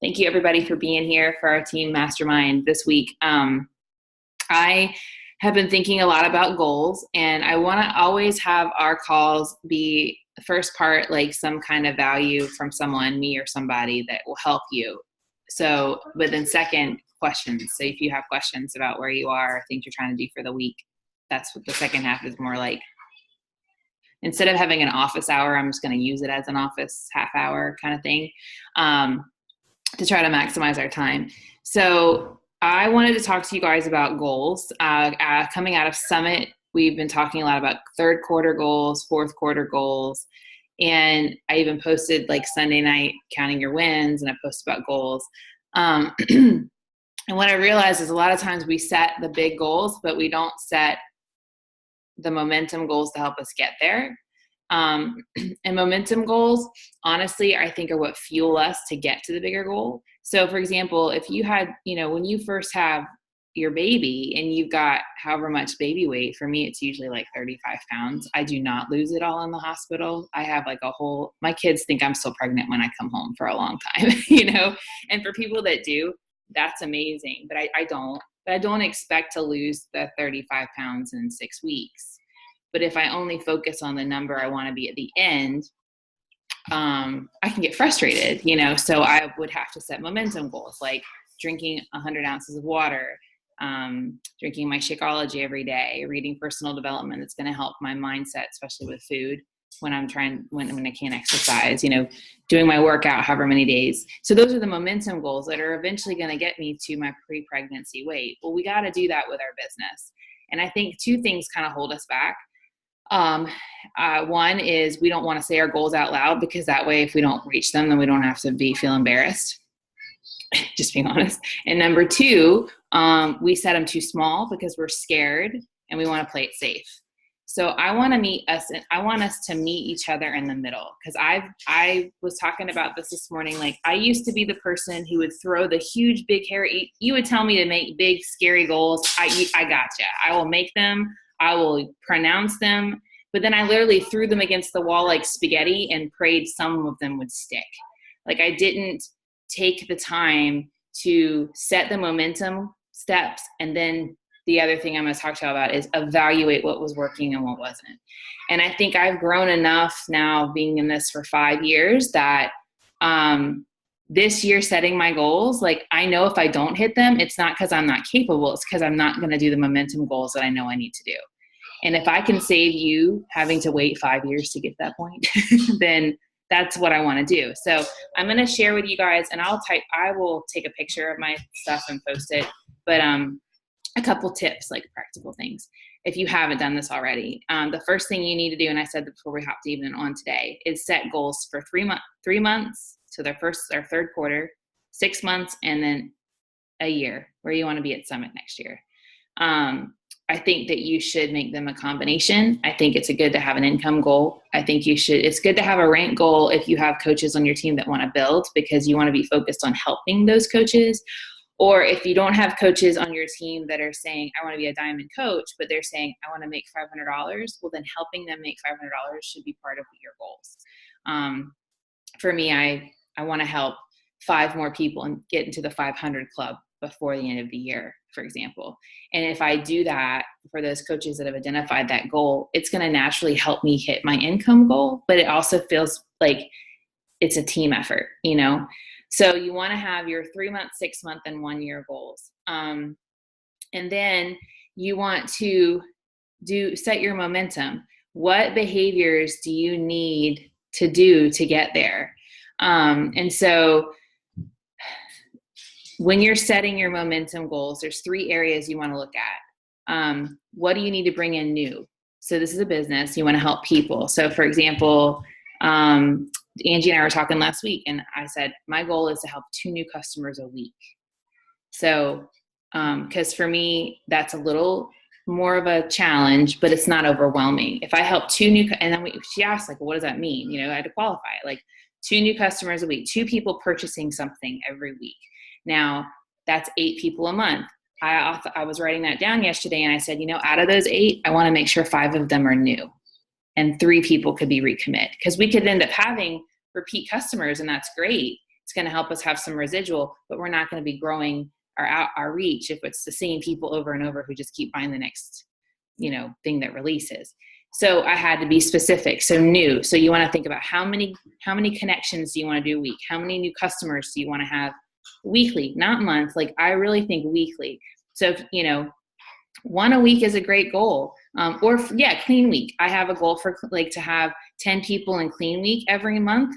Thank you, everybody, for being here for our team mastermind this week. I have been thinking a lot about goals, and I want to always have our calls be the first part like some kind of value from someone, me or somebody that will help you. So, but then second, questions. So if you have questions about where you are, things you're trying to do for the week, that's what the second half is more like. Instead of having an office hour, I'm just going to use it as an office half hour kind of thing to try to maximize our time. So I wanted to talk to you guys about goals. Coming out of Summit, we've been talking a lot about third quarter goals, fourth quarter goals. And I even posted like Sunday night, counting your wins, and I posted about goals. And what I realized is a lot of times we set the big goals, but we don't set the momentum goals to help us get there. And momentum goals, honestly, I think are what fuel us to get to the bigger goal. So for example, if you had, when you first have your baby and you've got however much baby weight, for me, it's usually like 35 pounds. I do not lose it all in the hospital. I have like my kids think I'm still pregnant when I come home for a long time, and for people that do, that's amazing. But I don't. But I don't expect to lose the 35 pounds in 6 weeks. But if I only focus on the number I want to be at the end, I can get frustrated, so I would have to set momentum goals like drinking 100 ounces of water, drinking my Shakeology every day, reading personal development that's going to help my mindset, especially with food when I can't exercise, doing my workout however many days. So those are the momentum goals that are eventually going to get me to my pre-pregnancy weight. Well, we got to do that with our business. And I think two things kind of hold us back. One is we don't want to say our goals out loud, because that way, if we don't reach them, then we don't have to feel embarrassed. Just being honest. And number two, we set them too small because we're scared and we want to play it safe. So I want us to meet each other in the middle. Cause I was talking about this morning. Like I used to be the person who would throw the huge, big, hairy, you would tell me to make big, scary goals. I gotcha. I will make them. I will pronounce them. But then I literally threw them against the wall like spaghetti and prayed some of them would stick. Like I didn't take the time to set the momentum steps, and then the other thing I'm going to talk to you about is evaluate what was working and what wasn't. And I think I've grown enough now being in this for 5 years that this year setting my goals, like I know if I don't hit them, it's not because I'm not capable. It's because I'm not going to do the momentum goals that I know I need to do. And if I can save you having to wait 5 years to get to that point, then that's what I want to do. So I'm going to share with you guys, and I will take a picture of my stuff and post it. But a couple tips, like practical things, if you haven't done this already. The first thing you need to do, and I said before we hopped even on today, is set goals for 3 months. So their third quarter, 6 months, and then a year, where you want to be at Summit next year. I think that you should make them a combination. I think it's good to have an income goal. I think it's good to have a rank goal if you have coaches on your team that want to build, because you want to be focused on helping those coaches. Or if you don't have coaches on your team that are saying, I want to be a diamond coach, but they're saying, I want to make $500, well, then helping them make $500 should be part of your goals. For me, I want to help 5 more people and get into the 500 club before the end of the year, for example. And if I do that for those coaches that have identified that goal, it's going to naturally help me hit my income goal, but it also feels like it's a team effort, So you want to have your 3 month, 6 month, and 1 year goals. And then you want to set your momentum. What behaviors do you need to do to get there? And so when you're setting your momentum goals, there's 3 areas you want to look at. What do you need to bring in new? So this is a business. You want to help people. So for example, Angie and I were talking last week, and I said, my goal is to help 2 new customers a week. So, cause for me, that's a little more of a challenge, but it's not overwhelming. If I help 2 new, and then she asked, like, well, what does that mean? I had to qualify it, like 2 new customers a week, 2 people purchasing something every week. Now that's 8 people a month. I was writing that down yesterday, and I said, out of those 8, I want to make sure 5 of them are new. And 3 people could be recommit, because we could end up having repeat customers, and that's great. It's going to help us have some residual, but we're not going to be growing our reach if it's the same people over and over who just keep buying the next, thing that releases. So I had to be specific. So new. So you want to think about how many connections do you want to do a week? How many new customers do you want to have weekly, not month? Like I really think weekly. So if, one a week is a great goal. Clean week. I have a goal for to have 10 people in clean week every month.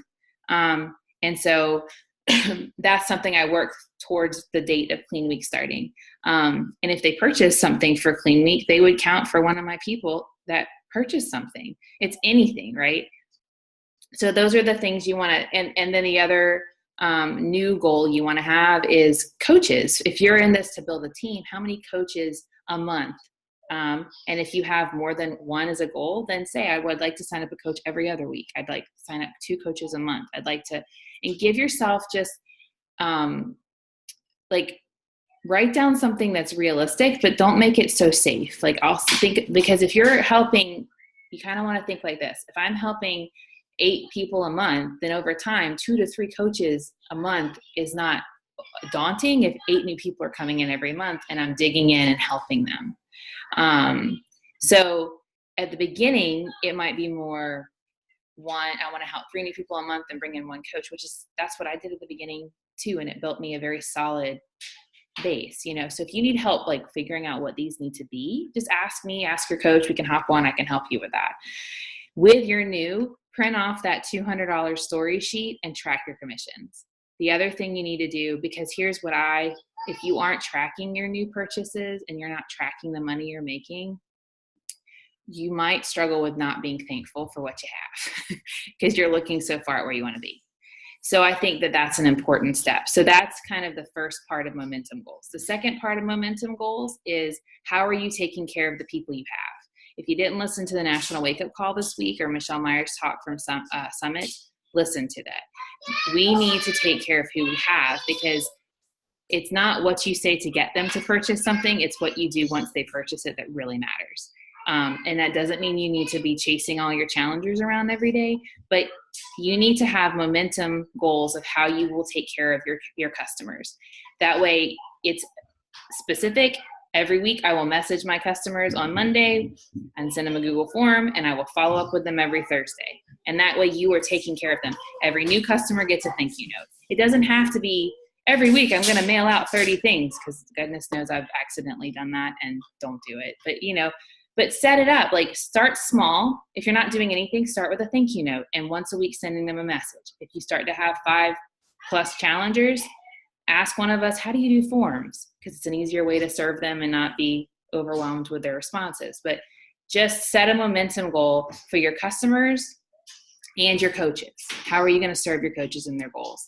And so that's something I work towards the date of clean week starting. And if they purchase something for clean week, they would count for one of my people that purchased something. It's anything, right? So those are the things you want to, and then the other new goal you want to have is coaches. If you're in this to build a team, how many coaches a month? And if you have more than one as a goal, then say, I would like to sign up a coach every other week. I'd like to sign up 2 coaches a month. I'd like to, and give yourself just write down something that's realistic, but don't make it so safe. I'll think, because if you're helping, you kind of want to think like this. If I'm helping 8 people a month, then over time, 2 to 3 coaches a month is not daunting if 8 new people are coming in every month and I'm digging in and helping them. So at the beginning, it might be more I want to help 3 new people a month and bring in 1 coach, that's what I did at the beginning too. And it built me a very solid base, So if you need help, figuring out what these need to be, just ask me, ask your coach. We can hop on. I can help you with that. With your new, print off that $200 story sheet and track your commissions. The other thing you need to do, because here's what if you aren't tracking your new purchases and you're not tracking the money you're making, you might struggle with not being thankful for what you have because you're looking so far at where you want to be. So I think that that's an important step. So that's kind of the first part of momentum goals. The second part of momentum goals is, how are you taking care of the people you have? If you didn't listen to the National Wake Up Call this week or Michelle Meyer's talk from Summit, listen to that. We need to take care of who we have, because it's not what you say to get them to purchase something. It's what you do once they purchase it that really matters. And that doesn't mean you need to be chasing all your challengers around every day, but you need to have momentum goals of how you will take care of your customers. That way it's specific. Every week I will message my customers on Monday and send them a Google form, and I will follow up with them every Thursday. And that way you are taking care of them. Every new customer gets a thank you note. It doesn't have to be every week I'm going to mail out 30 things, because goodness knows I've accidentally done that and don't do it. But set it up. Start small. If you're not doing anything, start with a thank you note, and once a week sending them a message. If you start to have 5+ challengers, ask one of us, how do you do forms? Because it's an easier way to serve them and not be overwhelmed with their responses. But just set a momentum goal for your customers and your coaches. How are you going to serve your coaches and their goals?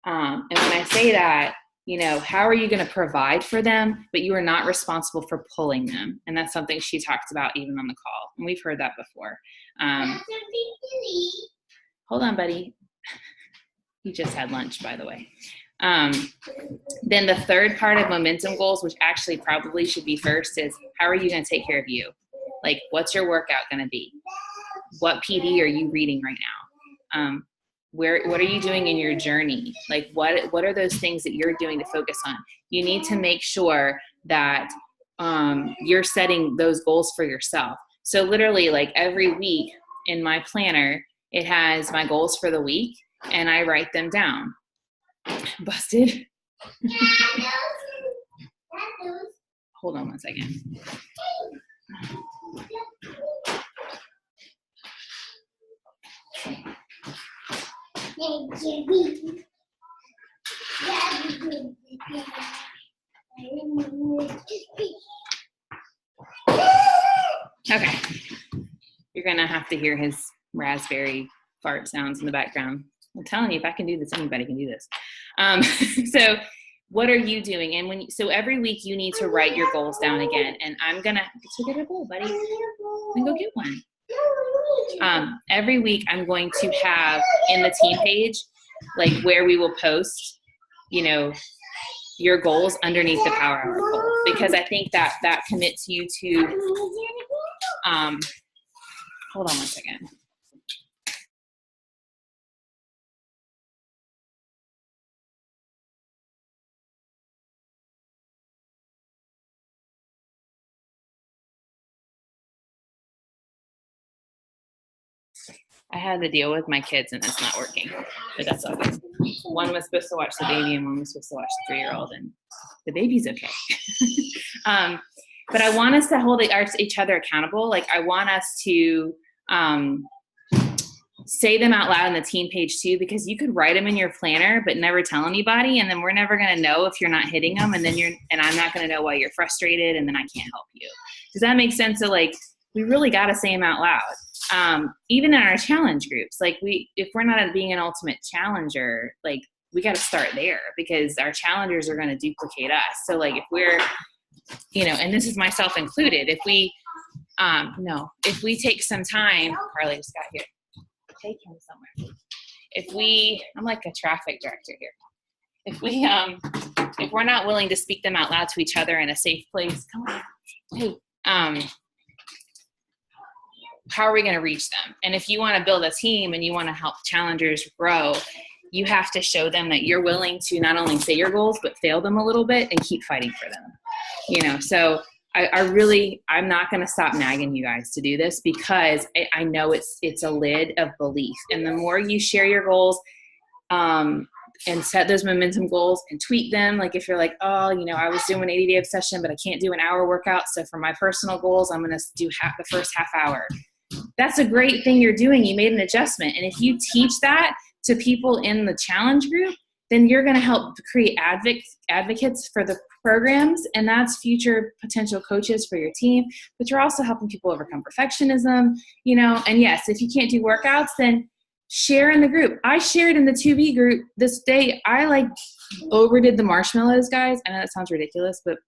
And when I say that, how are you going to provide for them, but you are not responsible for pulling them? And that's something she talks about even on the call. And we've heard that before. Hold on, buddy. He just had lunch, by the way. Then the third part of momentum goals, which actually probably should be first, is how are you going to take care of you? What's your workout going to be? What PD are you reading right now? What are you doing in your journey? What are those things that you're doing to focus on? You need to make sure that you're setting those goals for yourself. So literally, every week in my planner, it has my goals for the week, and I write them down. Busted. Hold on one second. Okay. You're going to have to hear his raspberry fart sounds in the background. I'm telling you, if I can do this, anybody can do this. So what are you doing? And so every week you need to write your goals down again. And I'm going to get a bowl, buddy. Then go get one. Every week I'm going to have in the team page, where we will post, your goals underneath the Power Hour goal, because I think that commits you to, hold on one second. I had to deal with my kids and it's not working, but that's all good. One was supposed to watch the baby and one was supposed to watch the 3-year-old, and the baby's okay. But I want us to hold each other accountable. Like I want us to say them out loud on the team page too, because you could write them in your planner but never tell anybody, and then we're never going to know if you're not hitting them, and I'm not going to know why you're frustrated, and then I can't help you. Does that make sense? So like we really got to say them out loud. Even in our challenge groups, like if we're not being an ultimate challenger, like we got to start there, because our challengers are going to duplicate us. So like if we're, and this is myself included, if we take some time, Carly just got here, take him somewhere. I'm like a traffic director here. If we're not willing to speak them out loud to each other in a safe place, come on, hey, how are we going to reach them? And if you want to build a team and you want to help challengers grow, you have to show them that you're willing to not only say your goals, but fail them a little bit and keep fighting for them. So I'm not going to stop nagging you guys to do this, because I know it's a lid of belief. And the more you share your goals, and set those momentum goals and tweak them. Like if you're like, I was doing an 80-day obsession, but I can't do an hour workout. So for my personal goals, I'm going to do the first half hour. That's a great thing you're doing. You made an adjustment. And if you teach that to people in the challenge group, then you're going to help create advocates for the programs, and that's future potential coaches for your team. But you're also helping people overcome perfectionism, and yes, if you can't do workouts, then share in the group. I shared in the 2B group this day. I overdid the marshmallows, guys. I know that sounds ridiculous, but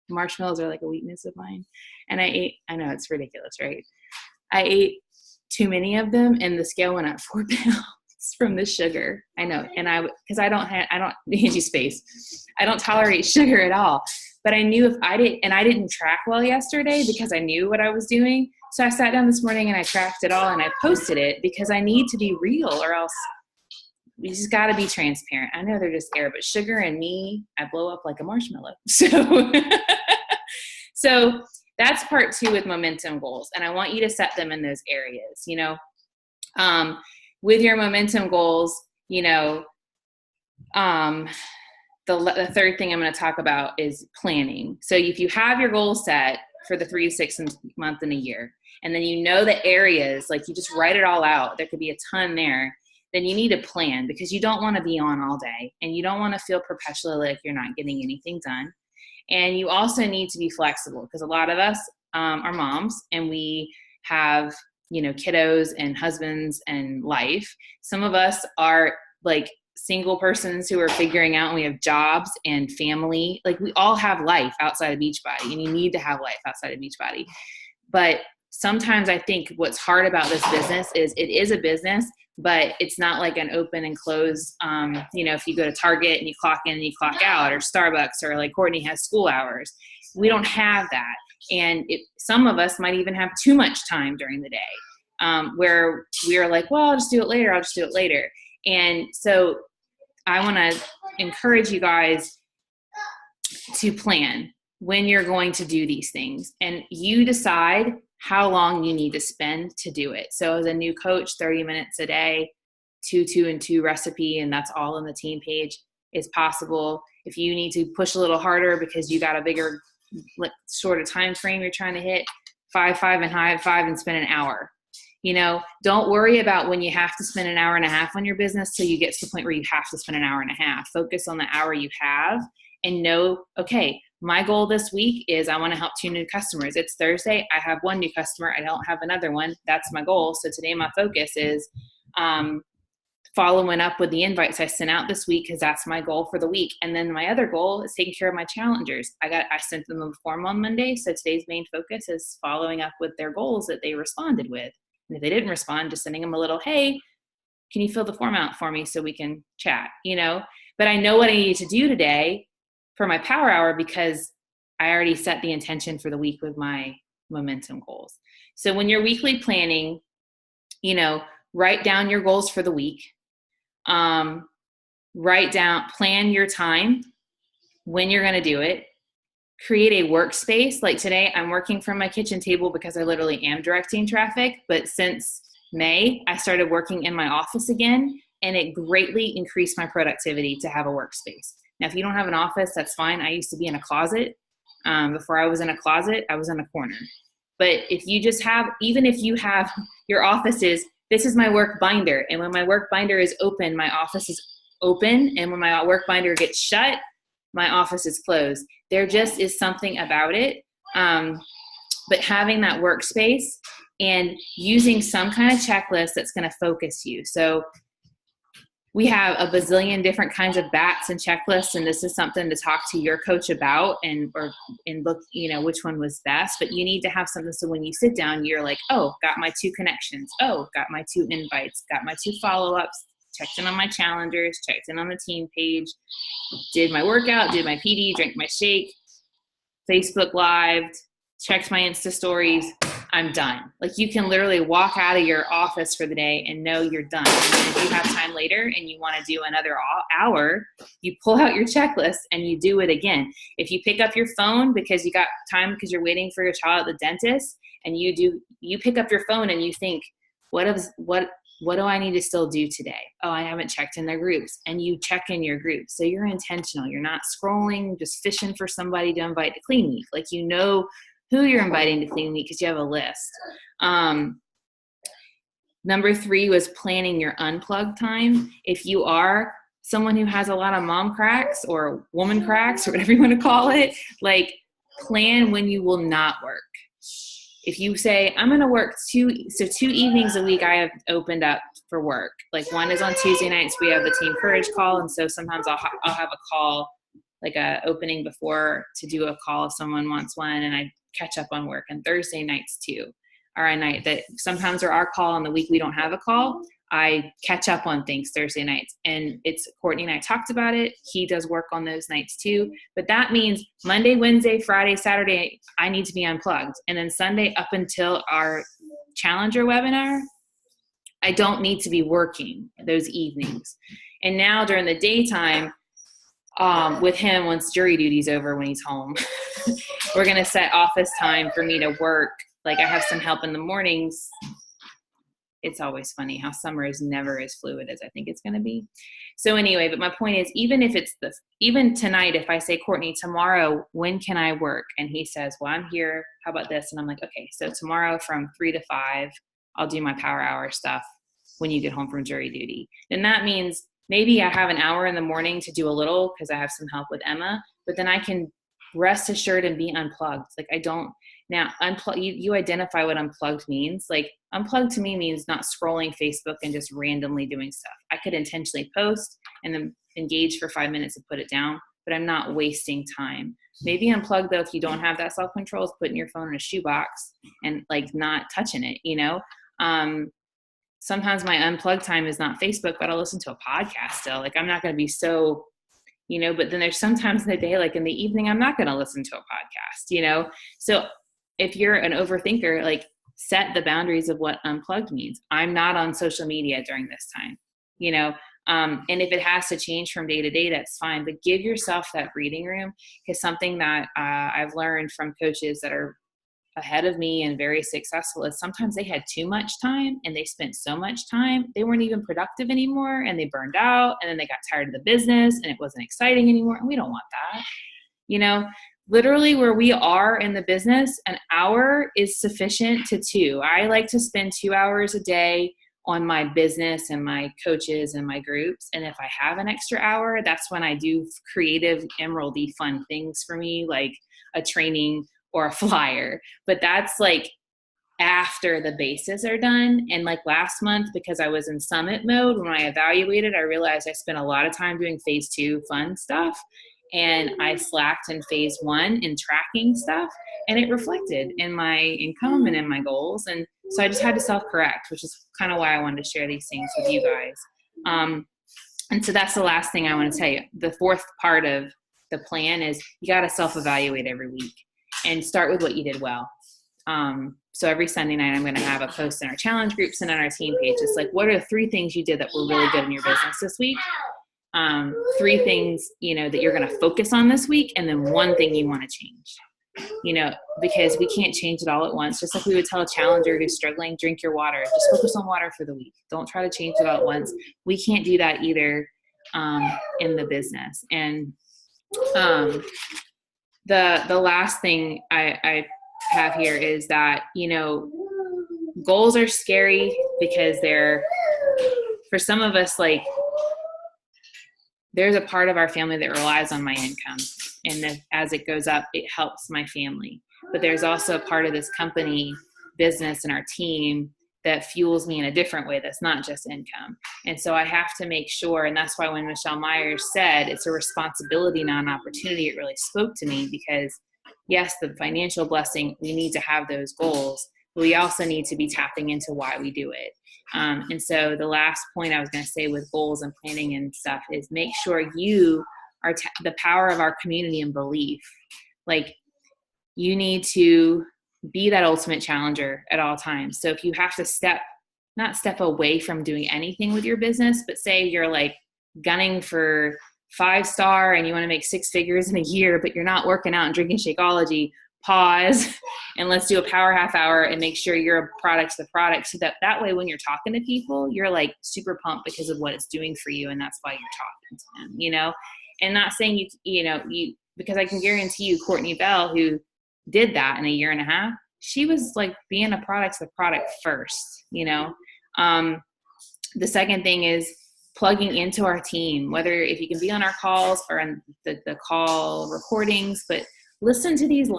marshmallows are like a weakness of mine. And I know it's ridiculous, right? I ate too many of them and the scale went up 4 pounds from the sugar. I know. And because I don't need you space. I don't tolerate sugar at all. But I knew I didn't track well yesterday because I knew what I was doing. So I sat down this morning and I tracked it all and I posted it, because I need to be real, or else we just got to be transparent. I know they're just air, but sugar and me, I blow up like a marshmallow. So that's part 2 with momentum goals. And I want you to set them in those areas, with your momentum goals, the third thing I'm going to talk about is planning. So if you have your goals set for the 3 to 6 month and a year, and then the areas, like you just write it all out, there could be a ton there, then you need a plan, because you don't want to be on all day and you don't want to feel perpetually like you're not getting anything done. And you also need to be flexible, because a lot of us are moms and we have, kiddos and husbands and life. Some of us are like single persons who are figuring out, and we have jobs and family. Like we all have life outside of Beachbody, and you need to have life outside of Beachbody. But sometimes I think what's hard about this business is it is a business, but it's not like an open and close. If you go to Target and you clock in and you clock out, or Starbucks, or like Courtney has school hours, we don't have that. And some of us might even have too much time during the day, where we are like, well, I'll just do it later. And so I want to encourage you guys to plan when you're going to do these things, and you decide how long you need to spend to do it. So as a new coach, 30 minutes a day, 2-2-2 recipe, and that's all on the team page, is possible. If you need to push a little harder because you got a bigger sort of time frame you're trying to hit, 5 and high 5 and spend an hour. Don't worry about when you have to spend an hour and a half on your business till you get to the point where you have to spend an hour and a half. Focus on the hour you have and know, okay, my goal this week is I want to help 2 new customers. It's Thursday. I have 1 new customer. I don't have another one. That's my goal. So today my focus is following up with the invites I sent out this week, because that's my goal for the week. And then my other goal is taking care of my challengers. I sent them a form on Monday. So today's main focus is following up with their goals that they responded with. And if they didn't respond, just sending them a little, hey, can you fill the form out for me so we can chat, But I know what I need to do today for my power hour, because I already set the intention for the week with my momentum goals. So when you're weekly planning, write down your goals for the week. Plan your time, when you're going to do it. Create a workspace. Like today, I'm working from my kitchen table because I literally am directing traffic. But since May, I started working in my office again, and it greatly increased my productivity to have a workspace. Now, if you don't have an office, that's fine. I used to be in a closet. Before I was in a closet, I was in a corner. But if you just have, even if you have your office is, this is my work binder. And when my work binder is open, my office is open. And when my work binder gets shut, my office is closed. There just is something about it. But having that workspace and using some kind of checklist that's going to focus you. So we have a bazillion different kinds of bats and checklists, and this is something to talk to your coach about and look, which one was best. But you need to have something so when you sit down, you're like, oh, got my 2 connections. Oh, got my 2 invites. Got my 2 follow-ups. Checked in on my challengers. Checked in on the team page. Did my workout. Did my PD. Drank my shake. Facebook Lived. Checked my Insta stories. I'm done. Like, you can literally walk out of your office for the day and know you're done. And then if you have time later and you want to do another hour, you pull out your checklist and you do it again. If you pick up your phone because you got time because you're waiting for your child at the dentist, and you pick up your phone and you think, what do I need to still do today? Oh, I haven't checked in their groups. And you check in your groups. So you're intentional. You're not scrolling, just fishing for somebody to invite to Clean Week. Like, who you're inviting to Clean Week because you have a list. Number 3 was planning your unplugged time. If you are someone who has a lot of mom cracks or woman cracks or whatever you want to call it, like, plan when you will not work. If you say, I'm going to work 2 evenings a week I have opened up for work. Like, one is on Tuesday nights, we have the Team Courage call. And so sometimes I'll have a call, like a opening before to do a call if someone wants one, and I catch up on work. And Thursday nights too are a night that sometimes are our call, and the week we don't have a call, I catch up on things Thursday nights. And it's Courtney and I talked about it. He does work on those nights too. But that means Monday, Wednesday, Friday, Saturday, I need to be unplugged. And then Sunday up until our Challenger webinar, I don't need to be working those evenings. And now during the daytime, with him, once jury duty's over, when he's home, we're going to set office time for me to work. Like, I have some help in the mornings. It's always funny how summer is never as fluid as I think it's going to be. So anyway, but my point is, even tonight, if I say, Courtney, tomorrow, when can I work? And he says, well, I'm here. How about this? And I'm like, okay, so tomorrow from 3 to 5, I'll do my power hour stuff when you get home from jury duty. And that means maybe I have an hour in the morning to do a little because I have some help with Emma, but then I can rest assured and be unplugged. Like, I don't now unplug. You identify what unplugged means. Like, unplugged to me means not scrolling Facebook and just randomly doing stuff. I could intentionally post and then engage for 5 minutes and put it down, but I'm not wasting time. Maybe unplugged though, if you don't have that self-control, is putting your phone in a shoebox and like not touching it, Sometimes my unplugged time is not Facebook, but I'll listen to a podcast still. Like, I'm not going to be so, but then there's sometimes in the day, like in the evening, I'm not going to listen to a podcast, So if you're an overthinker, like, set the boundaries of what unplugged means. I'm not on social media during this time, and if it has to change from day to day, that's fine, but give yourself that breathing room. Because something that I've learned from coaches that are ahead of me and very successful is sometimes they had too much time and they spent so much time, they weren't even productive anymore, and they burned out, and then they got tired of the business and it wasn't exciting anymore. And we don't want that. Literally where we are in the business, an hour is sufficient to 2. I like to spend 2 hours a day on my business and my coaches and my groups. And if I have an extra hour, that's when I do creative, emeraldy, fun things for me, like a training or a flyer. But that's like after the bases are done. And like last month, because I was in summit mode, when I evaluated, I realized I spent a lot of time doing phase 2 fun stuff. And I slacked in phase 1 in tracking stuff, and it reflected in my income and in my goals. And so I just had to self-correct, which is kind of why I wanted to share these things with you guys. And so that's the last thing I want to tell you. The 4th part of the plan is you got to self-evaluate every week and start with what you did well. So every Sunday night, I'm going to have a post in our challenge groups and on our team page. It's like, what are the 3 things you did that were really good in your business this week? 3 things, that you're going to focus on this week, and then 1 thing you want to change. because we can't change it all at once. Just like we would tell a challenger who's struggling, drink your water, just focus on water for the week. Don't try to change it all at once. We can't do that either in the business. And the last thing I have here is that, goals are scary because for some of us, like, there's a part of our family that relies on my income. And that as it goes up, it helps my family. But there's also a part of this company business and our team that fuels me in a different way that's not just income. And so I have to make sure, and that's why when Michelle Myers said it's a responsibility, not an opportunity, it really spoke to me, because yes, the financial blessing, we need to have those goals, but we also need to be tapping into why we do it. And so the last point I was going to say with goals and planning and stuff is make sure you are the power of our community and belief. Like, you need to be that ultimate challenger at all times. So if you have to not step away from doing anything with your business, but say you're like gunning for 5-star and you want to make 6 figures in a year, but you're not working out and drinking Shakeology, pause and let's do a power half hour and make sure you're a product to the product. So that way, when you're talking to people, you're like super pumped because of what it's doing for you. And that's why you're talking to them, and not saying because I can guarantee you, Courtney Bell, who did that in a year and a half, she was like being a product to the product first. The second thing is plugging into our team, whether if you can be on our calls or on the call recordings, but listen to these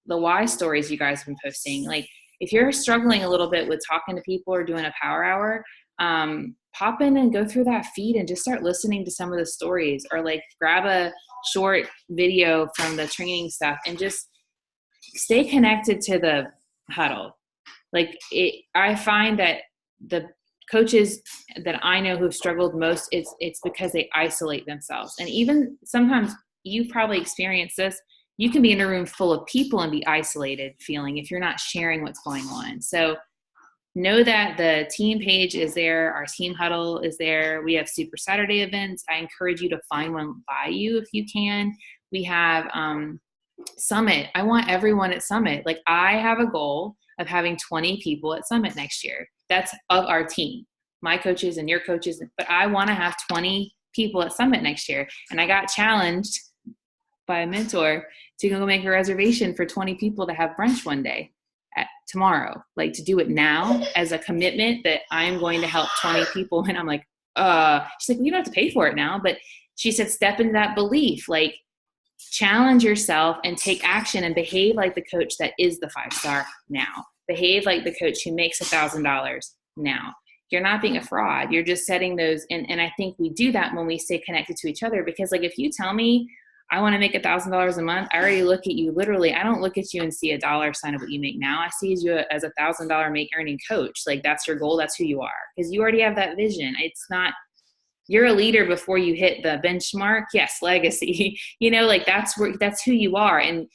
the why stories you guys have been posting. Like, if you're struggling a little bit with talking to people or doing a power hour, pop in and go through that feed and just start listening to some of the stories, or like grab a short video from the training stuff and just stay connected to the huddle. Like, I find that the coaches that I know who've struggled most, it's because they isolate themselves. And even sometimes, you've probably experienced this, you can be in a room full of people and be isolated feeling if you're not sharing what's going on. So know that the team page is there. Our team huddle is there. We have Super Saturday events. I encourage you to find one by you if you can. We have Summit. I want everyone at Summit. Like, I have a goal of having 20 people at Summit next year. That's of our team, my coaches and your coaches. But I want to have 20 people at Summit next year. And I got challenged by a mentor to go make a reservation for 20 people to have brunch one day tomorrow, like to do it now as a commitment that I'm going to help 20 people. And I'm like, she's like, well, you don't have to pay for it now. But she said, step into that belief, like, challenge yourself and take action and behave like the coach that is the 5-star now. Behave like the coach who makes $1,000 now. You're not being a fraud. You're just setting those. And I think we do that when we stay connected to each other, because like, if you tell me I want to make $1,000 a month, I already look at you. Literally, I don't look at you and see a dollar sign of what you make now. I see you as $1,000 earning coach. Like, that's your goal. That's who you are, because you already have that vision. It's not, you're a leader before you hit the benchmark. Yes, legacy, like that's who you are. And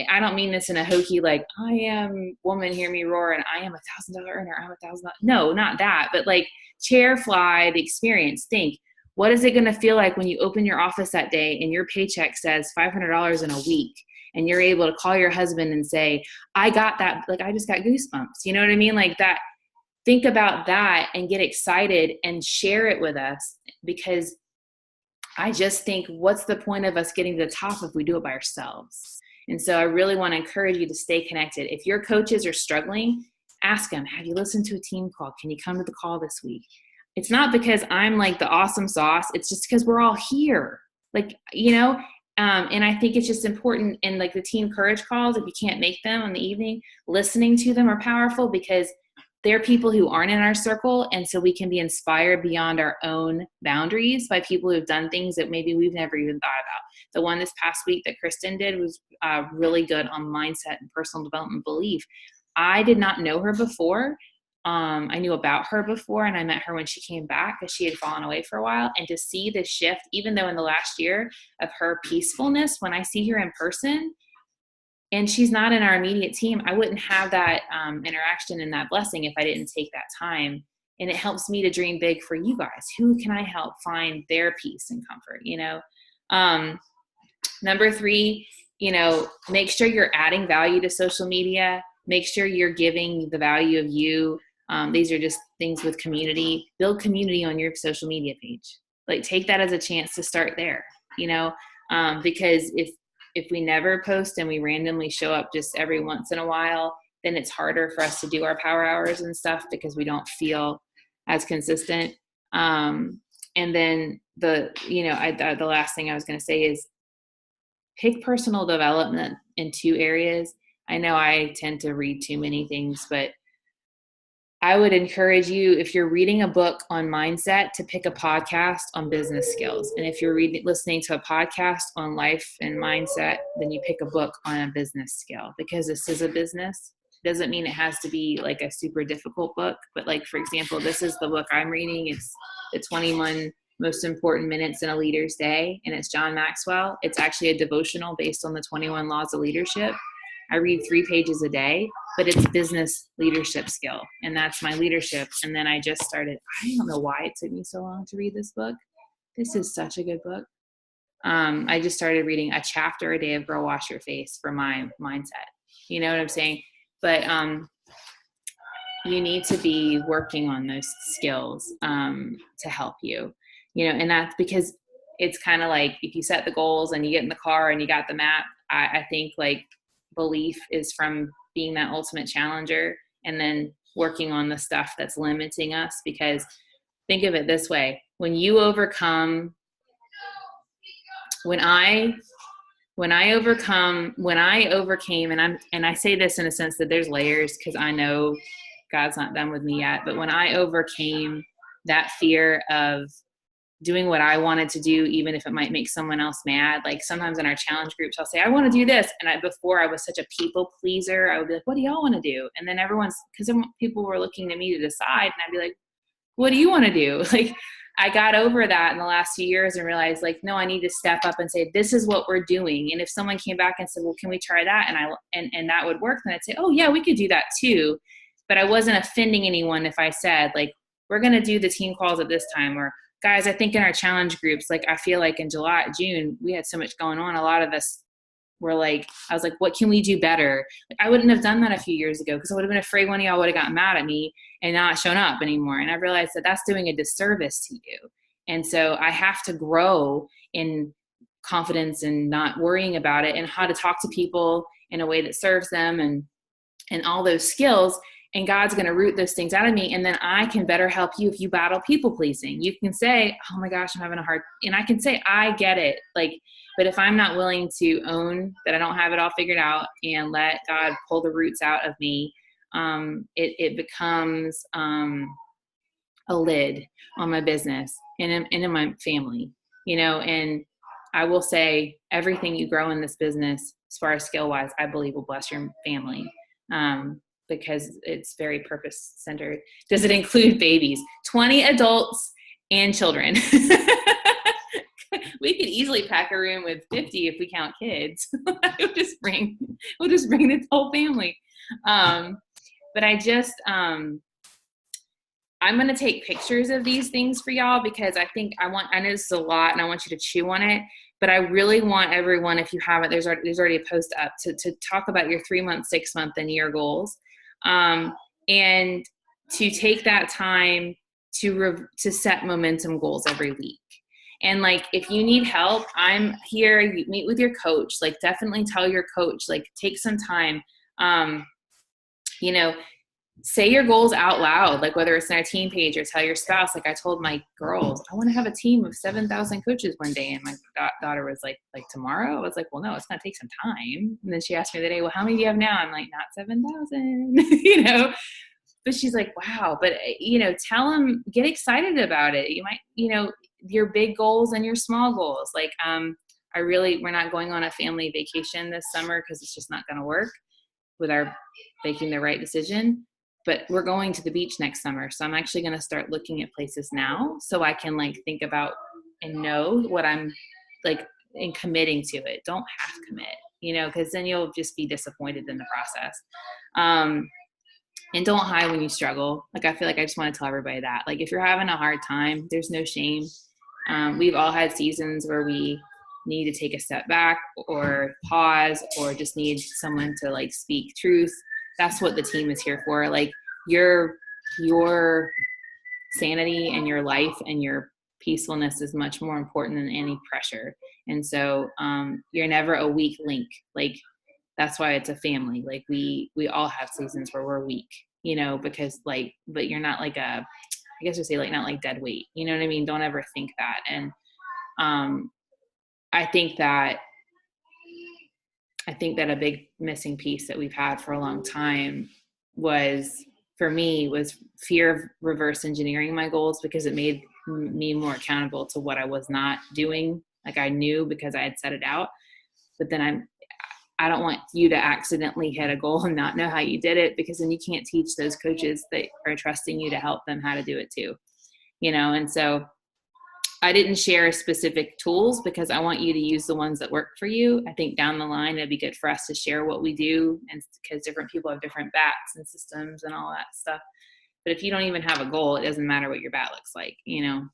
I don't mean this in a hokey, like, I am woman, hear me roar, and I am $1,000 earner. I'm $1,000. No, not that, but like, chair fly the experience. Think, what is it going to feel like when you open your office that day and your paycheck says $500 in a week, and you're able to call your husband and say, I got that. Like, I just got goosebumps. You know what I mean? Like that. Think about that and get excited and share it with us, because I just think, what's the point of us getting to the top if we do it by ourselves? And so I really want to encourage you to stay connected. If your coaches are struggling, ask them, have you listened to a team call? Can you come to the call this week? It's not because I'm like the awesome sauce. It's just because we're all here. Like, and I think it's just important in like the team courage calls, if you can't make them in the evening, listening to them are powerful, because they're people who aren't in our circle. And so we can be inspired beyond our own boundaries by people who've done things that maybe we've never even thought about. The one this past week that Kristen did was really good on mindset and personal development belief. I did not know her before. I knew about her before, and I met her when she came back because she had fallen away for a while. And to see the shift, even though in the last year of her peacefulness, when I see her in person, and she's not in our immediate team, I wouldn't have that interaction and that blessing if I didn't take that time. And it helps me to dream big for you guys. Who can I help find their peace and comfort? Number 3 make sure you're adding value to social media. Make sure you're giving the value of you. These are just things with community. Build community on your social media page. Like, take that as a chance to start there, because if we never post and we randomly show up just every once in a while, then it's harder for us to do our power hours and stuff because we don't feel as consistent. And then the last thing I was going to say is pick personal development in 2 areas. I know I tend to read too many things, but I would encourage you, if you're reading a book on mindset, to pick a podcast on business skills. And if you're listening to a podcast on life and mindset, then you pick a book on a business skill, because this is a business. Doesn't mean it has to be like a super difficult book, but like, for example, this is the book I'm reading. It's the 21 Most Important Minutes in a Leader's Day, and it's John Maxwell. It's actually a devotional based on the 21 laws of leadership. I read 3 pages a day, but it's business leadership skill, and that's my leadership. And then I just started, I don't know why it took me so long to read this book. This is such a good book. I just started reading a chapter a day of Girl Wash Your Face for my mindset. You know what I'm saying? But you need to be working on those skills to help you, and that's because it's kind of like, if you set the goals and you get in the car and you got the map, I think like belief is from being that ultimate challenger and then working on the stuff that's limiting us. Because think of it this way, when I overcame, and I say this in a sense that there's layers, because I know God's not done with me yet, but when I overcame that fear of doing what I wanted to do, even if it might make someone else mad. Like, sometimes in our challenge groups, I'll say, I want to do this. And before I was such a people pleaser, I would be like, what do y'all want to do? And then because people were looking to me to decide, and I'd be like, what do you want to do? Like, I got over that in the last few years and realized, like, no, I need to step up and say, this is what we're doing. And if someone came back and said, well, can we try that? And that would work. Then I'd say, oh yeah, we could do that too. But I wasn't offending anyone if I said, like, we're going to do the team calls at this time, or guys, I think in our challenge groups, like, I feel like in June, we had so much going on. A lot of us were like, I was like, what can we do better? Like, I wouldn't have done that a few years ago, because I would have been afraid one of y'all would have gotten mad at me and not shown up anymore. And I realized that that's doing a disservice to you. And so I have to grow in confidence and not worrying about it, and how to talk to people in a way that serves them, and all those skills. And God's going to root those things out of me. And then I can better help you if you battle people pleasing. You can say, oh my gosh, I'm having a hard, and I can say, I get it. Like, but if I'm not willing to own that I don't have it all figured out and let God pull the roots out of me, it becomes a lid on my business and in my family, and I will say, everything you grow in this business, as far as skill wise, I believe will bless your family. Because it's very purpose-centered. Does it include babies? 20 adults and children. We could easily pack a room with 50 if we count kids. we'll just bring the whole family. But I'm going to take pictures of these things for y'all, because I know this is a lot and I want you to chew on it. But I really want everyone, if you haven't, there's already a post up to talk about your 3-month, 6-month, and year goals. And to take that time to set momentum goals every week. And like, if you need help, I'm here. You meet with your coach. Like, definitely tell your coach, like, take some time, say your goals out loud, like whether it's in our team page or tell your spouse. Like, I told my girls, I want to have a team of 7,000 coaches one day. And my daughter was like tomorrow? I was like, well, no, it's going to take some time. And then she asked me the day, well, how many do you have now? I'm like, not 7,000, but she's like, wow. But, tell them, get excited about it. You might, your big goals and your small goals. Like, we're not going on a family vacation this summer because it's just not going to work with our making the right decision. But we're going to the beach next summer. So I'm actually going to start looking at places now so I can like think about and know what I'm like in committing to it. Don't half commit, because then you'll just be disappointed in the process. And don't hide when you struggle. Like, I feel like I just want to tell everybody that. Like, if you're having a hard time, there's no shame. We've all had seasons where we need to take a step back or pause or just need someone to like speak truth. That's what the team is here for. Like your sanity and your life and your peacefulness is much more important than any pressure. And so you're never a weak link. Like that's why it's a family. Like we all have seasons where we're weak, you know, because like, but you're not like I guess we say like not like dead weight. You know what I mean? Don't ever think that. And I think that a big missing piece that we've had for a long time was, for me, was fear of reverse engineering my goals, because it made me more accountable to what I was not doing. Like I knew because I had set it out, but then I don't want you to accidentally hit a goal and not know how you did it, because then you can't teach those coaches that are trusting you to help them how to do it too, you know? And so I didn't share specific tools because I want you to use the ones that work for you. I think down the line, it'd be good for us to share what we do, and because different people have different bats and systems and all that stuff. But if you don't even have a goal, it doesn't matter what your bat looks like, you know?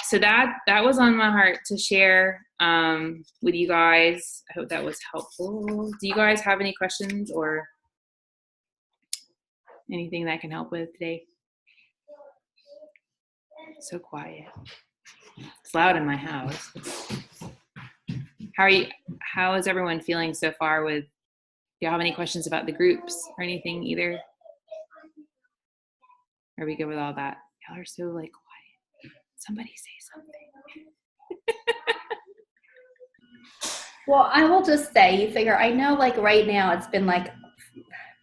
So that was on my heart to share with you guys. I hope that was helpful. Do you guys have any questions or anything that I can help with today? So quiet. It's loud in my house. How is everyone feeling so far do you have any questions about the groups or anything either? Are we good with all that? Y'all are so like quiet. Somebody say something. Well, I will just say, you figure, I know like right now it's been like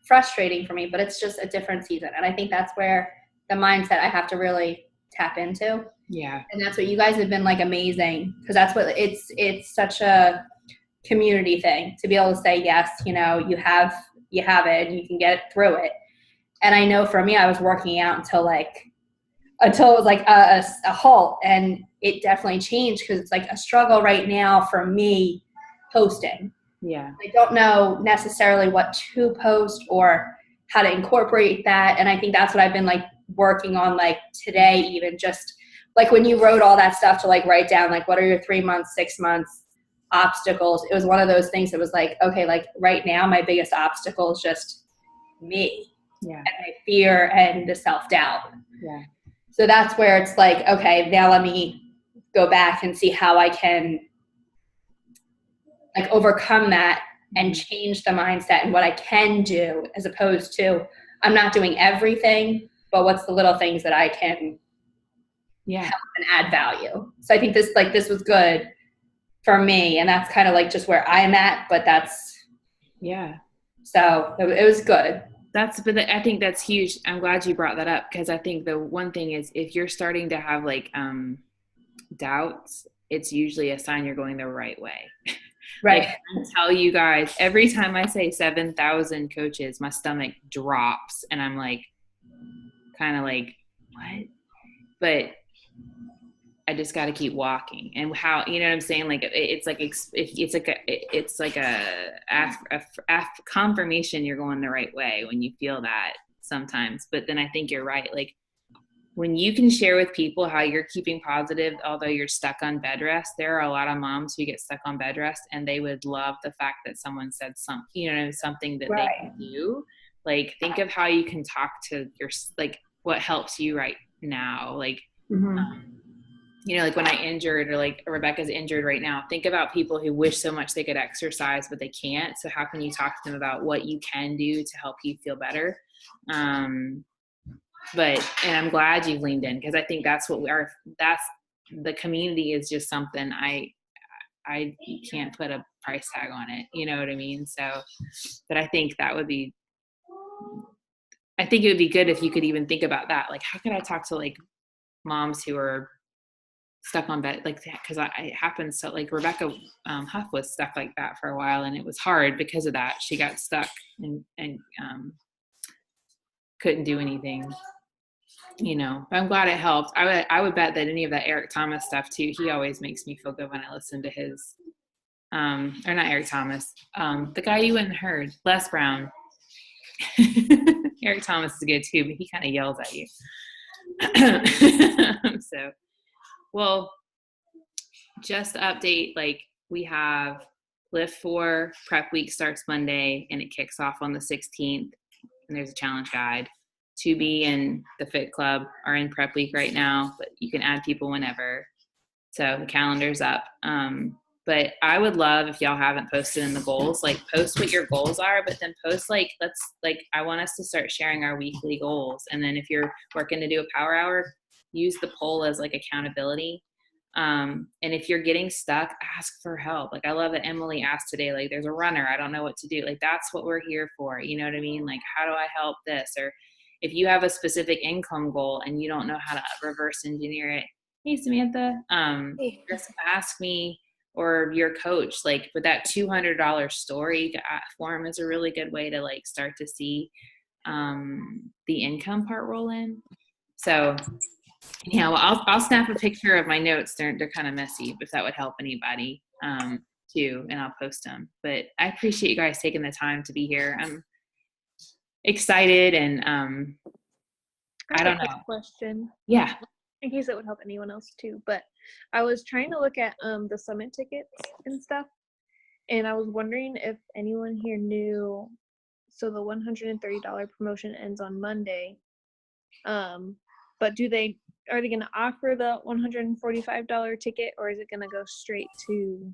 frustrating for me, but it's just a different season. And I think that's where the mindset I have to really tap into. Yeah. And that's what you guys have been like amazing, because that's what it's such a community thing to be able to say, yes, you know, you have it and you can get through it. And I know for me, I was working out until it was like a halt, and it definitely changed, because it's like a struggle right now for me posting. Yeah. I don't know necessarily what to post or how to incorporate that. And I think that's what I've been like working on, like today, even just like when you wrote all that stuff to like write down, like, what are your 3 months, 6 months obstacles? It was one of those things that was like, okay, like right now, my biggest obstacle is just me. Yeah. And my fear and the self-doubt. Yeah. So that's where it's like, okay, now let me go back and see how I can like overcome that and change the mindset and what I can do, as opposed to I'm not doing everything, but what's the little things that I can help and add value. So I think this was good for me, and that's kind of like just where I'm at, but so it was good. But I think that's huge. I'm glad you brought that up, because I think the one thing is, if you're starting to have like doubts, it's usually a sign you're going the right way. Right. Like, I tell you guys, every time I say 7,000 coaches, my stomach drops, and I'm like, kind of like, what? But I just got to keep walking. And how, you know what I'm saying? Like, it's like a confirmation you're going the right way when you feel that sometimes. But then I think you're right. Like, when you can share with people how you're keeping positive, although you're stuck on bed rest, there are a lot of moms who get stuck on bed rest, and they would love the fact that someone said something, you know, something that they can do. Like, think of how you can talk to like, what helps you right now. Like, you know, like when I injured, or like Rebecca's injured right now, think about people who wish so much they could exercise, but they can't. So how can you talk to them about what you can do to help you feel better? And I'm glad you've leaned in, because I think that's what that's the community is just something I can't put a price tag on it. You know what I mean? So, but I think it would be good if you could even think about that. Like, how could I talk to like moms who are stuck on bed like that? Because it happens. So like Rebecca Huff was stuck like that for a while, and it was hard because of that. She got stuck and couldn't do anything, you know. But I'm glad it helped. I would bet that any of that Eric Thomas stuff too, he always makes me feel good when I listen to his or not Eric Thomas, the guy you went and heard, Les Brown. Eric Thomas is good too, but he kind of yells at you. So, well, just to update, like we have Lift 4 prep week starts Monday and it kicks off on the 16th. And there's a challenge guide. 2B and the Fit Club are in prep week right now, but you can add people whenever. So the calendar's up. But I would love if y'all haven't posted in the goals, like post what your goals are, but then post I want us to start sharing our weekly goals. And then if you're working to do a power hour, use the poll as like accountability. And if you're getting stuck, ask for help. Like I love that Emily asked today, like there's a runner, I don't know what to do. Like that's what we're here for. You know what I mean? Like, how do I help this? Or if you have a specific income goal and you don't know how to reverse engineer it, hey Samantha, just ask me or your coach. Like with that $200 story form is a really good way to like start to see the income part roll in. So yeah, well, I'll snap a picture of my notes. They're kind of messy, if that would help anybody too, and I'll post them. But I appreciate you guys taking the time to be here. I'm excited, and I don't know. Question. Yeah. In case it would help anyone else too, but I was trying to look at the summit tickets and stuff, and I was wondering if anyone here knew. So the $130 promotion ends on Monday, but are they going to offer the $145 ticket, or is it going to go straight to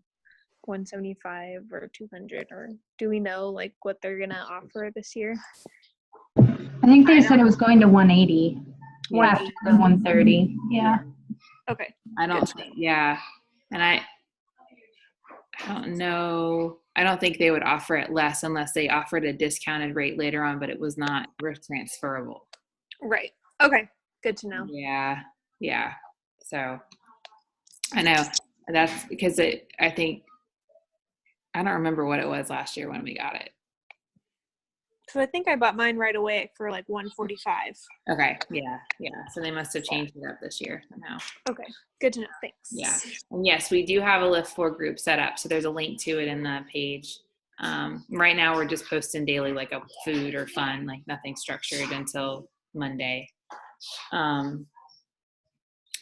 $175 or $200, or do we know like what they're going to offer this year? I think they said it was going to 180 after the 130. Yeah. Okay. I don't think, yeah. And I don't know. I don't think they would offer it less unless they offered a discounted rate later on, but it was not transferable. Right. Okay. Good to know. Yeah. Yeah. So I know that's because I don't remember what it was last year when we got it. So I think I bought mine right away for like $145. Okay. Yeah. Yeah. So they must have changed it up this year somehow. Okay. Good to know. Thanks. Yeah. And yes, we do have a Lift 4 group set up. So there's a link to it in the page. Right now we're just posting daily, like a food or fun, like nothing structured until Monday.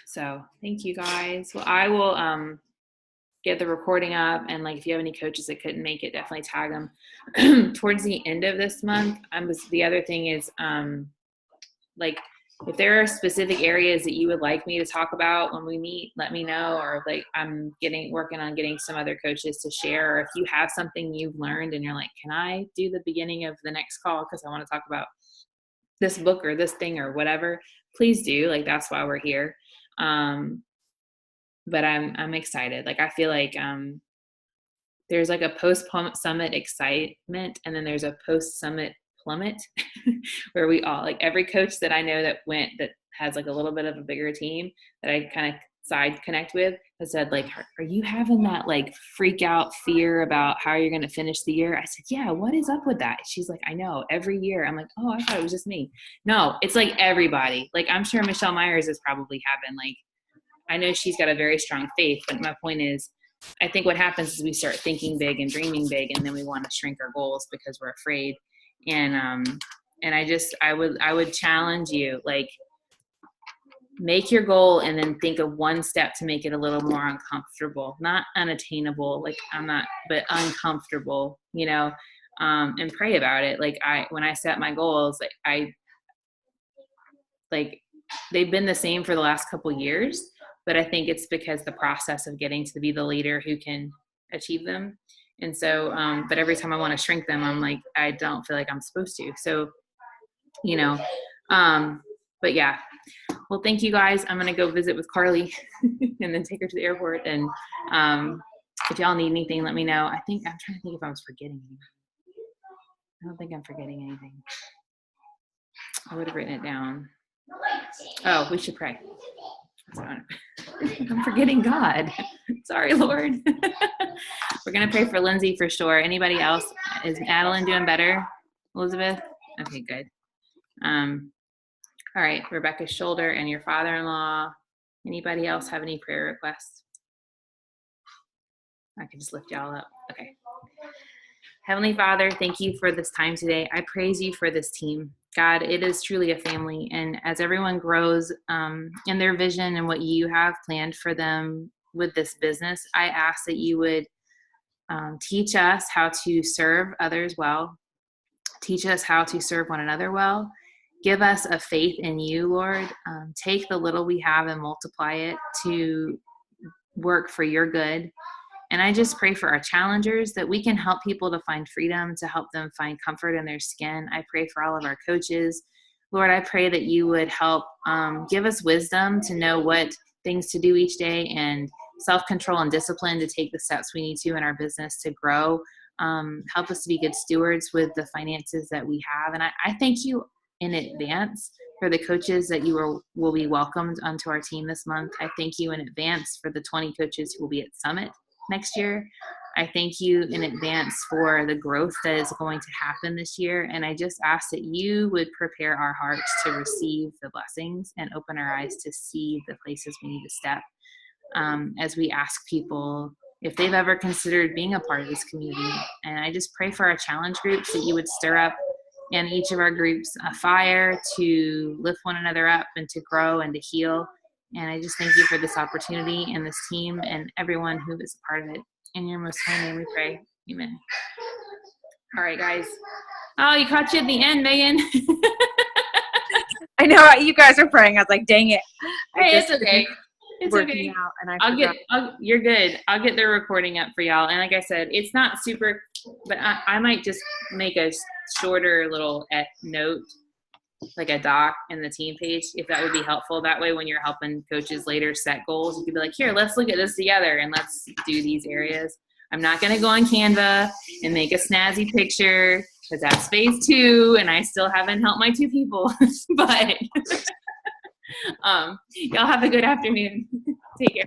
So thank you guys. Well, I will, get the recording up, and like if you have any coaches that couldn't make it, definitely tag them towards the end of this month. The other thing is like if there are specific areas that you would like me to talk about when we meet, let me know. Or like I'm working on getting some other coaches to share, or if you have something you've learned and you're like, can I do the beginning of the next call because I want to talk about this book or this thing or whatever, please do. Like that's why we're here. But I'm excited. Like I feel like there's like a post-summit excitement, and then there's a post-summit plummet where we all, like every coach that I know that has like a little bit of a bigger team that I kind of side connect with has said like, are you having that like freak out fear about how you're going to finish the year? I said, yeah, what is up with that? She's like, I know, every year. I'm like, oh, I thought it was just me. No, it's like everybody. Like I'm sure Michelle Myers is probably having like, I know she's got a very strong faith, but my point is, I think what happens is we start thinking big and dreaming big, and then we want to shrink our goals because we're afraid. And I would challenge you, like, make your goal and then think of one step to make it a little more uncomfortable, not unattainable. Like but uncomfortable, and pray about it. Like when I set my goals, they've been the same for the last couple years. But I think it's because the process of getting to be the leader who can achieve them. And so, but every time I want to shrink them, I'm like, I don't feel like I'm supposed to. So, but yeah. Well, thank you guys. I'm going to go visit with Carly and then take her to the airport. And if y'all need anything, let me know. I'm trying to think if I was forgetting anything. I don't think I'm forgetting anything. I would have written it down. Oh, we should pray. I'm forgetting God. Sorry, Lord. We're going to pray for Lindsay for sure. Anybody else? Is Adeline doing better? Elizabeth? Okay, good. All right, Rebecca's shoulder and your father-in-law. Anybody else have any prayer requests? I can just lift y'all up. Okay. Heavenly Father, thank you for this time today. I praise you for this team. God, it is truly a family. And as everyone grows in their vision and what you have planned for them, with this business. I ask that you would teach us how to serve others well, teach us how to serve one another well. Give us a faith in you, Lord. Take the little we have and multiply it to work for your good. And I just pray for our challengers that we can help people to find freedom, to help them find comfort in their skin. I pray for all of our coaches. Lord, I pray that you would help give us wisdom to know what things to do each day, and self-control and discipline to take the steps we need to in our business to grow. Help us to be good stewards with the finances that we have. And I thank you in advance for the coaches that you will be welcomed onto our team this month. I thank you in advance for the 20 coaches who will be at Summit next year. I thank you in advance for the growth that is going to happen this year. And I just ask that you would prepare our hearts to receive the blessings and open our eyes to see the places we need to step, as we ask people if they've ever considered being a part of this community. And I just pray for our challenge groups that you would stir up in each of our groups a fire to lift one another up and to grow and to heal. And I just thank you for this opportunity and this team and everyone who is a part of it. In your most holy name we pray. Amen. All right, guys. Oh, you caught you at the end, Megan. I know you guys are praying. I was like, dang it. Hey, it's okay. It's working okay. out, and You're good. I'll get the recording up for y'all. And like I said, it's not super, but I might just make a shorter little note, like a doc in the team page, if that would be helpful. That way, when you're helping coaches later set goals, you could be like, here, let's look at this together and let's do these areas. I'm not going to go on Canva and make a snazzy picture because that's phase 2 and I still haven't helped my 2 people. But y'all have a good afternoon. Take care.